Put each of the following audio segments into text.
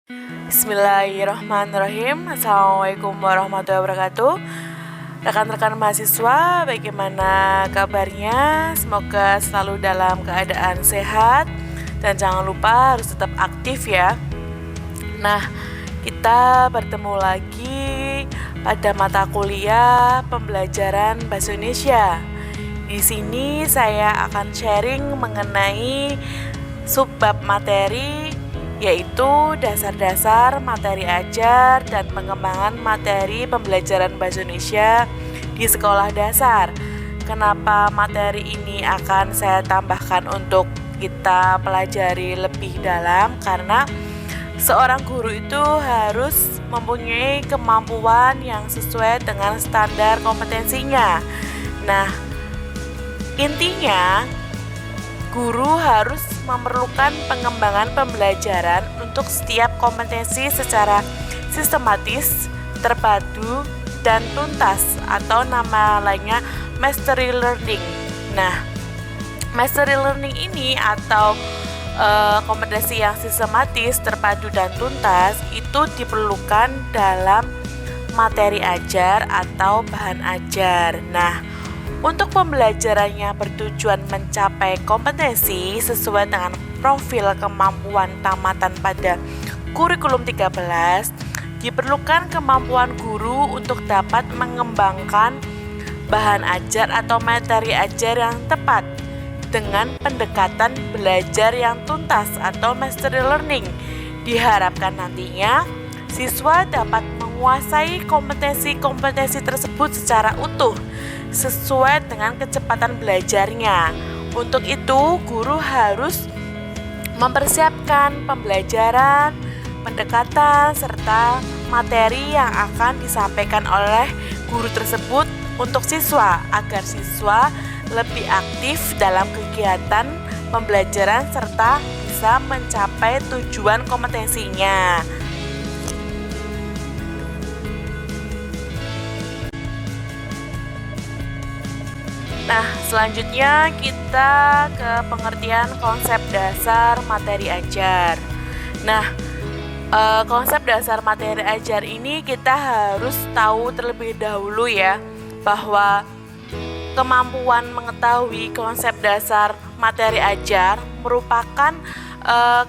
Bismillahirrahmanirrahim. Assalamualaikum warahmatullahi wabarakatuh. Rekan-rekan mahasiswa, bagaimana kabarnya? Semoga selalu dalam keadaan sehat dan jangan lupa harus tetap aktif ya. Nah, kita bertemu lagi pada mata kuliah pembelajaran bahasa Indonesia. Di sini saya akan sharing mengenai subbab materi, yaitu dasar-dasar materi ajar dan pengembangan materi pembelajaran bahasa Indonesia di sekolah dasar. Kenapa materi ini akan saya tambahkan untuk kita pelajari lebih dalam? Karena seorang guru itu harus mempunyai kemampuan yang sesuai dengan standar kompetensinya. Nah, intinya guru harus memerlukan pengembangan pembelajaran untuk setiap kompetensi secara sistematis, terpadu, dan tuntas, atau nama lainnya mastery learning. Nah, mastery learning ini atau kompetensi yang sistematis, terpadu, dan tuntas itu diperlukan dalam materi ajar atau bahan ajar. Nah, untuk pembelajarannya bertujuan mencapai kompetensi sesuai dengan profil kemampuan tamatan pada kurikulum 13, diperlukan kemampuan guru untuk dapat mengembangkan bahan ajar atau materi ajar yang tepat dengan pendekatan belajar yang tuntas atau mastery learning. Diharapkan nantinya siswa dapat menguasai kompetensi-kompetensi tersebut secara utuh sesuai dengan kecepatan belajarnya. Untuk itu, guru harus mempersiapkan pembelajaran, pendekatan, serta materi yang akan disampaikan oleh guru tersebut untuk siswa agar siswa lebih aktif dalam kegiatan pembelajaran serta bisa mencapai tujuan kompetensinya. Nah, selanjutnya kita ke pengertian konsep dasar materi ajar. Nah, konsep dasar materi ajar ini kita harus tahu terlebih dahulu ya, bahwa kemampuan mengetahui konsep dasar materi ajar merupakan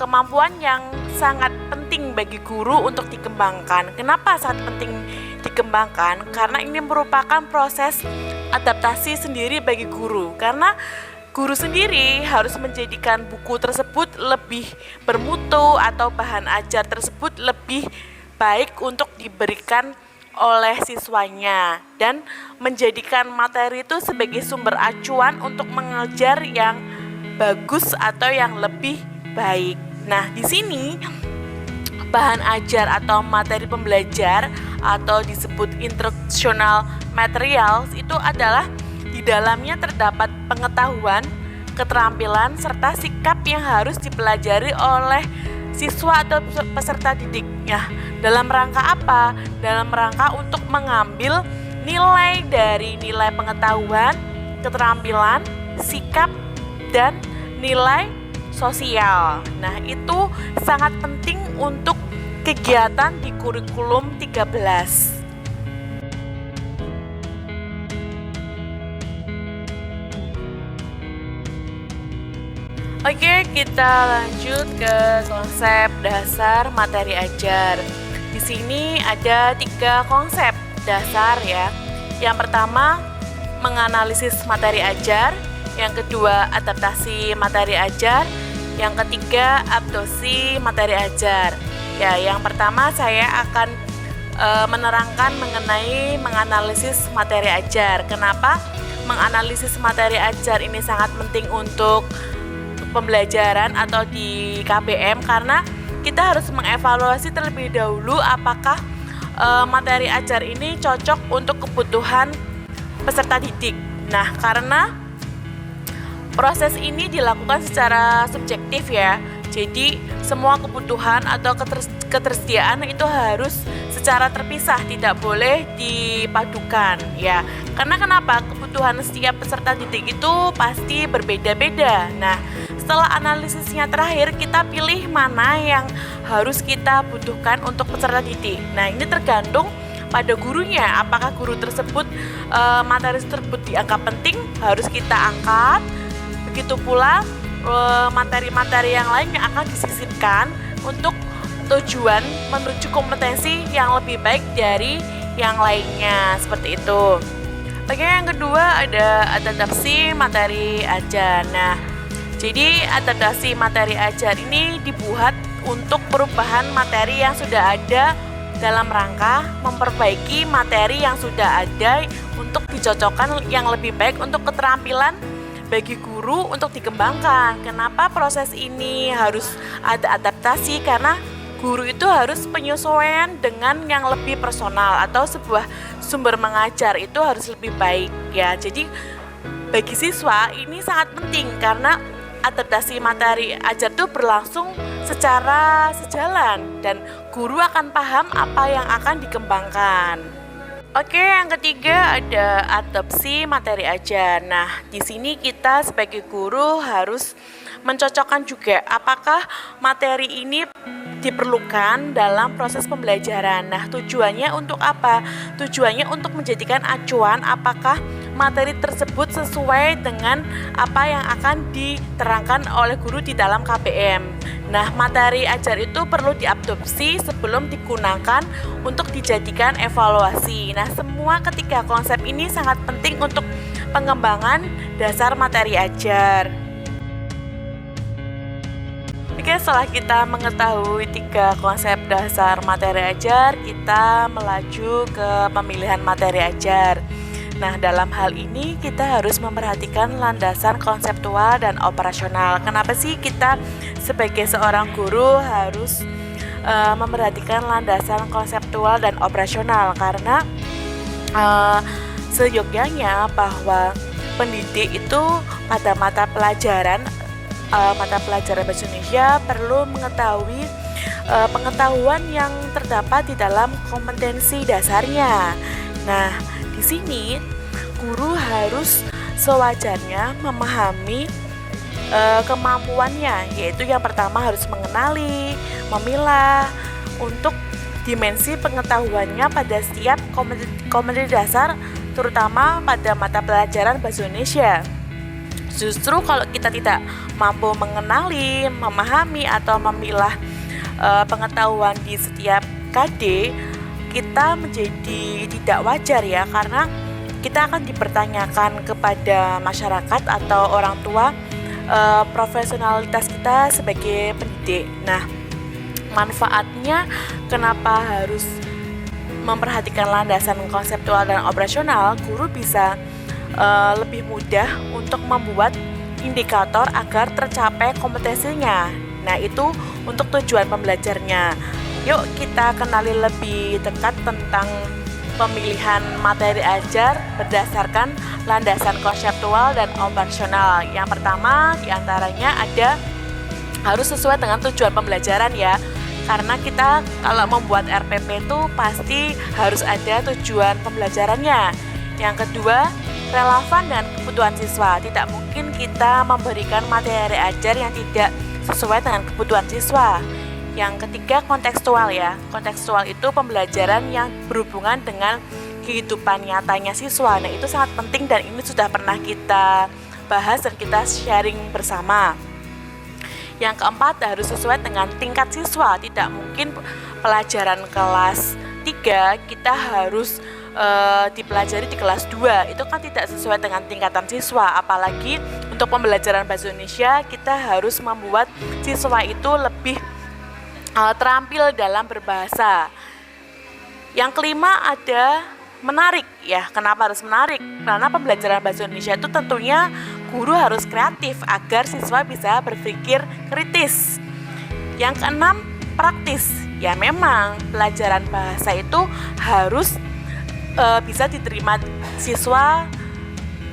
kemampuan yang sangat penting bagi guru untuk dikembangkan. Kenapa sangat penting dikembangkan? Karena ini merupakan proses adaptasi sendiri bagi guru, karena guru sendiri harus menjadikan buku tersebut lebih bermutu atau bahan ajar tersebut lebih baik untuk diberikan oleh siswanya dan menjadikan materi itu sebagai sumber acuan untuk mengajar yang bagus atau yang lebih baik. Nah, di sini bahan ajar atau materi pembelajar atau disebut instructional materials itu adalah di dalamnya terdapat pengetahuan, keterampilan, serta sikap yang harus dipelajari oleh siswa atau peserta didik. Nah, dalam rangka apa? Dalam rangka untuk mengambil nilai dari nilai pengetahuan, keterampilan, sikap, dan nilai sosial. Nah, itu sangat penting untuk kegiatan di kurikulum 13. Oke, kita lanjut ke konsep dasar materi ajar. Di sini ada 3 konsep dasar ya. Yang pertama, menganalisis materi ajar. Yang kedua, adaptasi materi ajar. Yang ketiga, absorpsi materi ajar. Ya, yang pertama saya akan menerangkan mengenai menganalisis materi ajar. Kenapa menganalisis materi ajar ini sangat penting untuk pembelajaran atau di KBM? Karena kita harus mengevaluasi terlebih dahulu apakah materi ajar ini cocok untuk kebutuhan peserta didik. Nah, karena proses ini dilakukan secara subjektif ya. Jadi semua kebutuhan atau ketersediaan itu harus secara terpisah, tidak boleh dipadukan ya. Karena kenapa? Kebutuhan setiap peserta didik itu pasti berbeda-beda. Nah, setelah analisisnya terakhir, kita pilih mana yang harus kita butuhkan untuk peserta didik. Nah, ini tergantung pada gurunya, apakah guru tersebut materi tersebut dianggap penting, harus kita angkat. Begitu pula materi-materi yang lain yang akan disisipkan untuk tujuan menuju kompetensi yang lebih baik dari yang lainnya, seperti itu. Oke, yang kedua ada adaptasi materi ajar. Nah, jadi adaptasi materi ajar ini dibuat untuk perubahan materi yang sudah ada dalam rangka memperbaiki materi yang sudah ada untuk dicocokkan yang lebih baik untuk keterampilan bagi guru untuk dikembangkan. Kenapa proses ini harus ada adaptasi? Karena guru itu harus penyesuaian dengan yang lebih personal, atau sebuah sumber mengajar itu harus lebih baik ya. Jadi bagi siswa ini sangat penting karena adaptasi materi ajar itu berlangsung secara sejalan dan guru akan paham apa yang akan dikembangkan. Oke, yang ketiga ada adopsi materi ajar. Nah, di sini kita sebagai guru harus mencocokkan juga apakah materi ini diperlukan dalam proses pembelajaran. Nah, tujuannya untuk apa? Tujuannya untuk menjadikan acuan apakah materi tersebut sesuai dengan apa yang akan diterangkan oleh guru di dalam KBM. Nah, materi ajar itu perlu diadopsi sebelum digunakan untuk dijadikan evaluasi. Nah, semua ketiga konsep ini sangat penting untuk pengembangan dasar materi ajar. Oke, setelah kita mengetahui tiga konsep dasar materi ajar, kita melaju ke pemilihan materi ajar. Nah, dalam hal ini kita harus memperhatikan landasan konseptual dan operasional. Kenapa sih kita sebagai seorang guru harus memperhatikan landasan konseptual dan operasional? Karena seyogyanya bahwa pendidik itu pada mata pelajaran bahasa Indonesia perlu mengetahui pengetahuan yang terdapat di dalam kompetensi dasarnya. Nah, di sini guru harus sewajarnya memahami kemampuannya, yaitu yang pertama harus mengenali, memilah untuk dimensi pengetahuannya pada setiap kompetensi dasar, terutama pada mata pelajaran bahasa Indonesia. Justru kalau kita tidak mampu mengenali, memahami, atau memilah pengetahuan di setiap KD, kita menjadi tidak wajar ya, karena kita akan dipertanyakan kepada masyarakat atau orang tua profesionalitas kita sebagai pendidik. Nah, manfaatnya kenapa harus memperhatikan landasan konseptual dan operasional? Guru bisa lebih mudah untuk membuat indikator agar tercapai kompetensinya. Nah, itu untuk tujuan pembelajarnya. Yuk kita kenali lebih dekat tentang pemilihan materi ajar berdasarkan landasan konseptual dan operasional. Yang pertama diantaranya ada harus sesuai dengan tujuan pembelajaran ya. Karena kita kalau membuat RPP itu pasti harus ada tujuan pembelajarannya. Yang kedua, relevan dengan kebutuhan siswa. Tidak mungkin kita memberikan materi ajar yang tidak sesuai dengan kebutuhan siswa. Yang ketiga, kontekstual ya. Kontekstual itu pembelajaran yang berhubungan dengan kehidupan nyatanya siswa. Nah, itu sangat penting dan ini sudah pernah kita bahas dan kita sharing bersama. Yang keempat, harus sesuai dengan tingkat siswa. Tidak mungkin pelajaran kelas 3 kita harus dipelajari di kelas 2. Itu kan tidak sesuai dengan tingkatan siswa. Apalagi untuk pembelajaran bahasa Indonesia, kita harus membuat siswa itu lebih terampil dalam berbahasa. Yang kelima ada menarik ya. Kenapa harus menarik? Karena pembelajaran bahasa Indonesia itu tentunya guru harus kreatif agar siswa bisa berpikir kritis. Yang keenam, praktis. Ya memang pelajaran bahasa itu harus bisa diterima siswa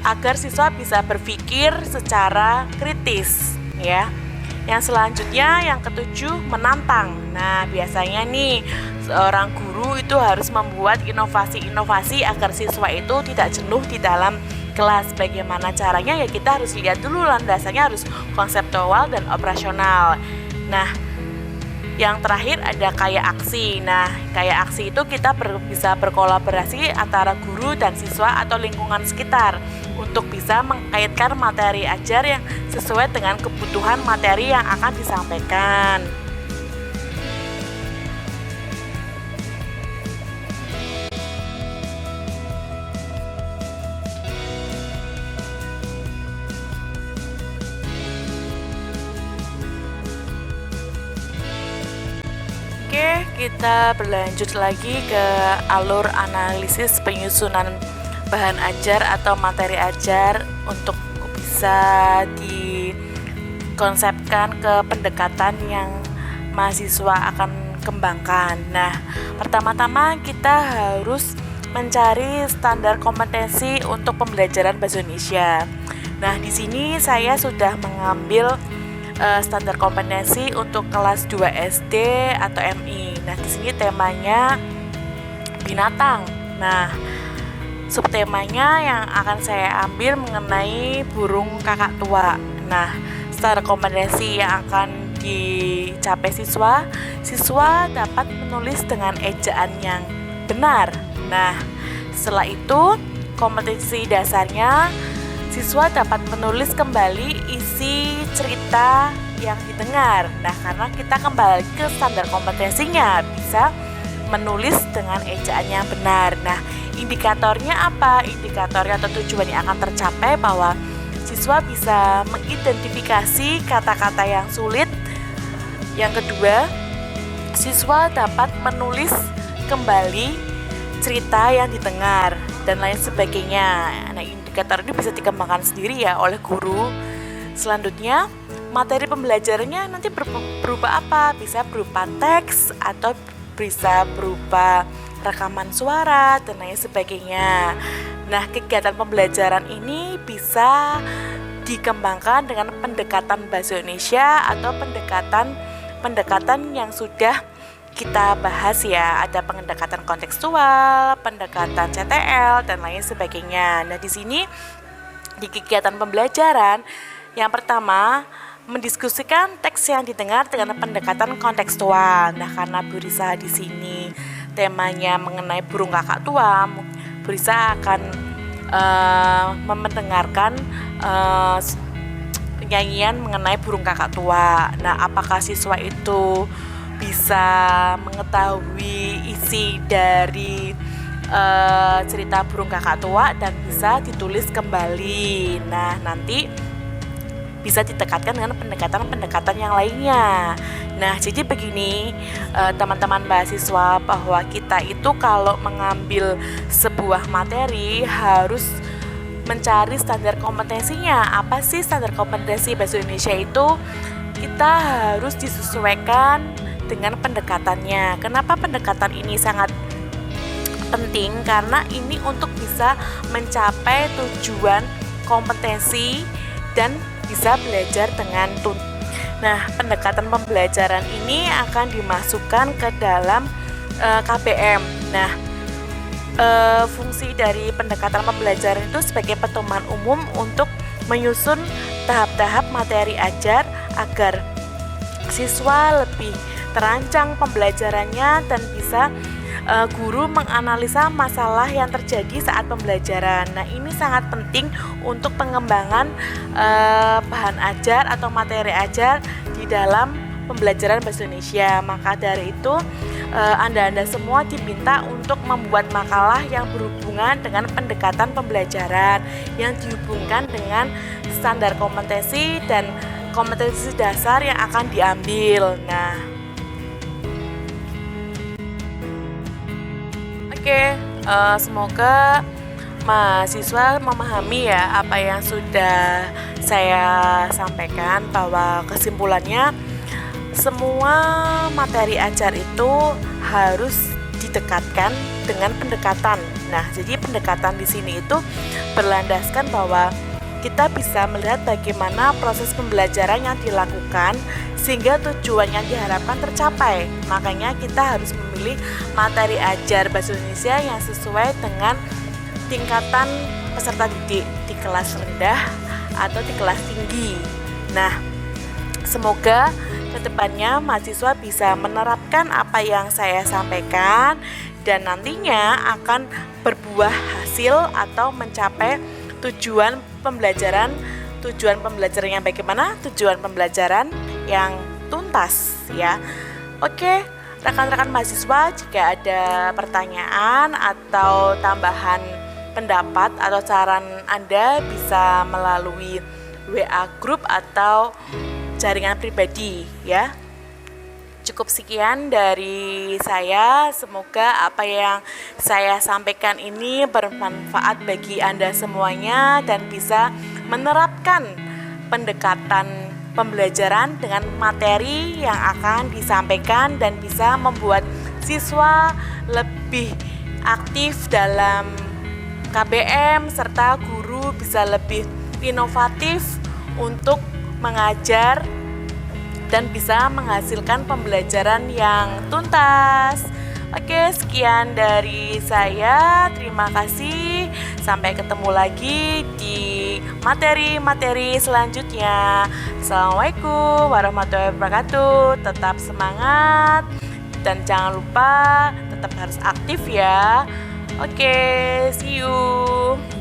agar siswa bisa berpikir secara kritis ya. Yang selanjutnya, yang ketujuh, menantang. Nah, biasanya nih seorang guru itu harus membuat inovasi-inovasi agar siswa itu tidak jenuh di dalam kelas. Bagaimana caranya? Ya kita harus lihat dulu landasannya harus konseptual dan operasional. Nah, Yang terakhir ada kaya aksi. Nah, kaya aksi itu kita bisa berkolaborasi antara guru dan siswa atau lingkungan sekitar untuk bisa mengkaitkan materi ajar yang sesuai dengan kebutuhan materi yang akan disampaikan. Oke, kita berlanjut lagi ke alur analisis penyusunan bahan ajar atau materi ajar untuk bisa dikonsepkan ke pendekatan yang mahasiswa akan kembangkan. Nah, pertama-tama kita harus mencari standar kompetensi untuk pembelajaran bahasa Indonesia. Nah, di sini saya sudah mengambil standar kompetensi untuk kelas 2 SD atau MI. Nah, di sini temanya binatang. Nah, subtemanya yang akan saya ambil mengenai burung kakak tua. Nah, standar kompetensi yang akan dicapai siswa dapat menulis dengan ejaan yang benar. Nah, setelah itu kompetensi dasarnya siswa dapat menulis kembali isi cerita yang didengar. Nah, karena kita kembali ke standar kompetensinya, bisa menulis dengan ejaan yang benar. Nah, indikatornya apa? Indikatornya atau tujuan yang akan tercapai bahwa siswa bisa mengidentifikasi kata-kata yang sulit. Yang kedua, siswa dapat menulis kembali cerita yang didengar dan lain sebagainya. Nah, indikator ini bisa dikembangkan sendiri ya oleh guru. Selanjutnya, materi pembelajarannya nanti berupa apa? Bisa berupa teks atau bisa berupa rekaman suara dan lain sebagainya. Nah, kegiatan pembelajaran ini bisa dikembangkan dengan pendekatan bahasa Indonesia atau pendekatan yang sudah kita bahas ya, ada pendekatan kontekstual, pendekatan CTL dan lain sebagainya. Nah, di sini di kegiatan pembelajaran yang pertama mendiskusikan teks yang didengar dengan pendekatan kontekstual. Nah, karena Bu Risa di sini temanya mengenai burung kakak tua, Bu Risa akan mendengarkan nyanyian mengenai burung kakak tua. Nah, apakah siswa itu bisa mengetahui isi dari cerita burung kakak tua dan bisa ditulis kembali. Nah, nanti bisa ditekankan dengan pendekatan-pendekatan yang lainnya. Nah, jadi begini teman-teman mahasiswa, bahwa kita itu kalau mengambil sebuah materi harus mencari standar kompetensinya. Apa sih standar kompetensi bahasa Indonesia itu? Kita harus disesuaikan dengan pendekatannya. Kenapa pendekatan ini sangat penting? Karena ini untuk bisa mencapai tujuan kompetensi dan bisa belajar dengan Nah, pendekatan pembelajaran ini akan dimasukkan ke dalam KBM. Nah, fungsi dari pendekatan pembelajaran itu sebagai pedoman umum untuk menyusun tahap-tahap materi ajar agar siswa lebih terancang pembelajarannya dan bisa guru menganalisa masalah yang terjadi saat pembelajaran. Nah, ini sangat penting untuk pengembangan bahan ajar atau materi ajar di dalam pembelajaran bahasa Indonesia. Maka dari itu Anda semua diminta untuk membuat makalah yang berhubungan dengan pendekatan pembelajaran yang dihubungkan dengan standar kompetensi dan kompetensi dasar yang akan diambil. Nah, Oke, semoga mahasiswa memahami ya apa yang sudah saya sampaikan, bahwa kesimpulannya semua materi ajar itu harus didekatkan dengan pendekatan. Nah, jadi pendekatan di sini itu berlandaskan bahwa kita bisa melihat bagaimana proses pembelajaran yang dilakukan sehingga tujuan yang diharapkan tercapai. Makanya kita harus memilih materi ajar bahasa Indonesia yang sesuai dengan tingkatan peserta didik di kelas rendah atau di kelas tinggi. Nah, semoga kedepannya mahasiswa bisa menerapkan apa yang saya sampaikan dan nantinya akan berbuah hasil atau mencapai tujuan pembelajaran yang bagaimana? Tujuan pembelajaran yang tuntas ya. Oke, rekan-rekan mahasiswa, jika ada pertanyaan atau tambahan pendapat atau saran Anda bisa melalui WA group atau jaringan pribadi ya. Cukup sekian dari saya. Semoga apa yang saya sampaikan ini bermanfaat bagi Anda semuanya dan bisa menerapkan pendekatan pembelajaran dengan materi yang akan disampaikan dan bisa membuat siswa lebih aktif dalam KBM serta guru bisa lebih inovatif untuk mengajar dan bisa menghasilkan pembelajaran yang tuntas. Oke, sekian dari saya. Terima kasih. Sampai ketemu lagi di materi-materi selanjutnya. Assalamualaikum warahmatullahi wabarakatuh. Tetap semangat dan jangan lupa tetap harus aktif ya. Oke, see you.